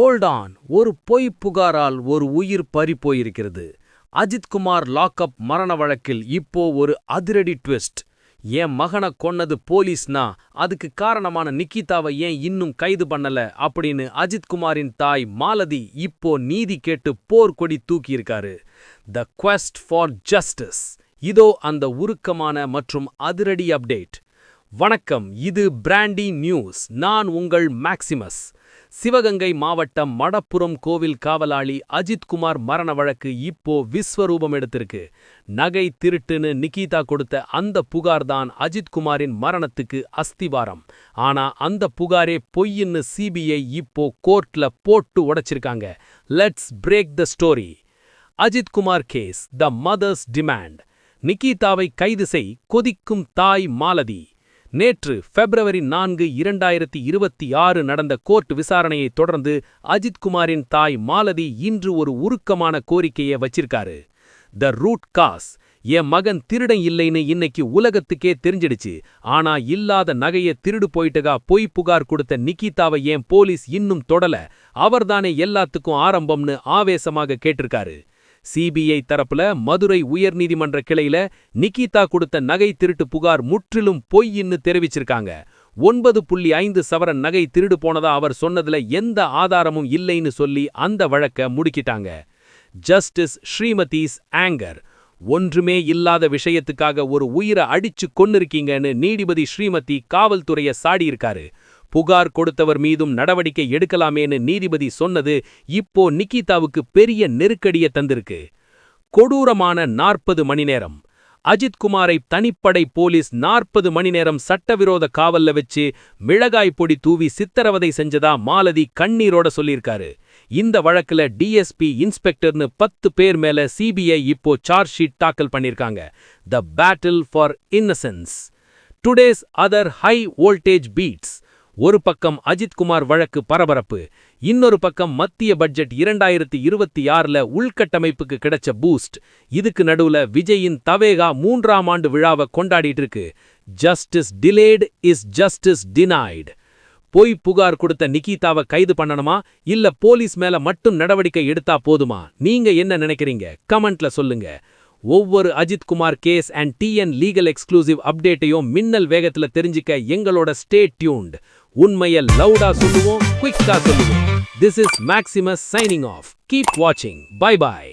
Hold on. ஒரு பொய் புகாரால் ஒரு உயிர் பறிபோயிருக்கிறது. அஜித்குமார் லாக்அப் மரண வழக்கில் இப்போ ஒரு அதிரடி ட்விஸ்ட். என் மகனை கொன்னது போலீஸ்னா அதுக்கு காரணமான நிக்கிதாவை ஏன் இன்னும் கைது பண்ணல அப்படின்னு அஜித்குமாரின் தாய் மாலதி இப்போ நீதி கேட்டு போர்க்கொடி தூக்கியிருக்காரு. The quest for justice. இதோ அந்த உருக்கமான மற்றும் அதிரடி அப்டேட். வணக்கம், இது பிராண்டி நியூஸ். நான் உங்கள் மேக்சிமஸ். சிவகங்கை மாவட்டம் மடப்புரம் கோவில் காவலாளி அஜித்குமார் மரண வழக்கு இப்போ விஸ்வரூபம் எடுத்திருக்கு. நகை திருட்டுன்னு நிக்கிதா கொடுத்த அந்த புகார்தான் அஜித்குமாரின் மரணத்துக்கு அஸ்திவாரம். ஆனா அந்த புகாரே பொய்ன்னு சிபிஐ இப்போ கோர்ட்ல போட்டு உடைச்சிருக்காங்க. Let's break the story. Ajithkumar case, the mother's demand. நிக்கிதாவை கைது செய், கொதிக்கும் தாய் மாலதி. நேற்று பிப்ரவரி 4, 2026 நடந்த கோர்ட் விசாரணையை தொடர்ந்து அஜித்குமாரின் தாய் மாலதி இன்று ஒரு உருக்கமான கோரிக்கையை வச்சிருக்காரு. த ரூட் காஸ். என் மகன் திருடன் இல்லைன்னு இன்னைக்கு உலகத்துக்கே தெரிஞ்சிடுச்சு. ஆனா இல்லாத நகையை திருடு போயிட்டகா பொய் புகார் கொடுத்த நிக்கிதாவை ஏன் போலீஸ் இன்னும் தொடல? அவர்தானே எல்லாத்துக்கும் ஆரம்பம்னு ஆவேசமாக கேட்டிருக்காரு. சிபிஐ தரப்புல மதுரை உயர்நீதிமன்ற கிளையில நிக்கிதா கொடுத்த நகை திருட்டு புகார் முற்றிலும் பொய்ன்னு தெரிவிச்சிருக்காங்க. 9.5 சவரன் நகை திருடு போனதா அவர் சொன்னதுல எந்த ஆதாரமும் இல்லைன்னு சொல்லி அந்த வழக்க முடிக்கிட்டாங்க. Justice Srimathi's anchor. ஒன்றுமே இல்லாத விஷயத்துக்காக ஒரு உயிரை அடிச்சு கொன்னிருக்கீங்கன்னு நீதிபதி ஸ்ரீமதி காவல்துறைய சாடியிருக்காரு. புகார் கொடுத்தவர் மீதும் நடவடிக்கை எடுக்கலாமேன்னு நீதிபதி சொன்னது இப்போ நிக்கிதாவுக்கு பெரிய நெருக்கடியை தந்திருக்கு. கொடூரமான 40 மணி நேரம். அஜித்குமாரை தனிப்படை போலீஸ் 40 மணி நேரம் சட்டவிரோத காவல்ல வச்சு மிளகாய் பொடி தூவி சித்திரவதை செஞ்சதா மாலதி கண்ணீரோட சொல்லியிருக்காரு. இந்த வழக்குல டிஎஸ்பி இன்ஸ்பெக்டர்னு 10 பேர் மேல சிபிஐ இப்போ சார்ஜ் ஷீட் தாக்கல் பண்ணிருக்காங்க. The battle for innocence. Today's other high voltage beats. ஒரு பக்கம் அஜித்குமார் வழக்கு பரபரப்பு, இன்னொரு பக்கம் மத்திய பட்ஜெட் 2026ல உள்கட்டமைப்புக்கு கிடைச்ச பூஸ்ட். இதுக்கு நடுவுல விஜயின் தவேகா 3ஆம் ஆண்டு விழாவை கொண்டாடிட்டு இருக்கு. Justice delayed is justice denied. பொய் புகார் கொடுத்த நிக்கிதாவை கைது பண்ணணுமா இல்ல போலீஸ் மேல மட்டும் நடவடிக்கை எடுத்தா போதுமா? நீங்க என்ன நினைக்கிறீங்க? கமெண்ட்ல சொல்லுங்க. ஒவ்வொரு Ajithkumar case and TN legal exclusive அப்டேட்டையும் மின்னல் வேகத்துல தெரிஞ்சுக்க எங்களோட ஸ்டே டியூன்ட். உண்மையை லவுடா சொல்லுவோம், குயிக்கா சொல்லுவோம். This is Maximus signing off. Keep வாட்சிங். Bye by.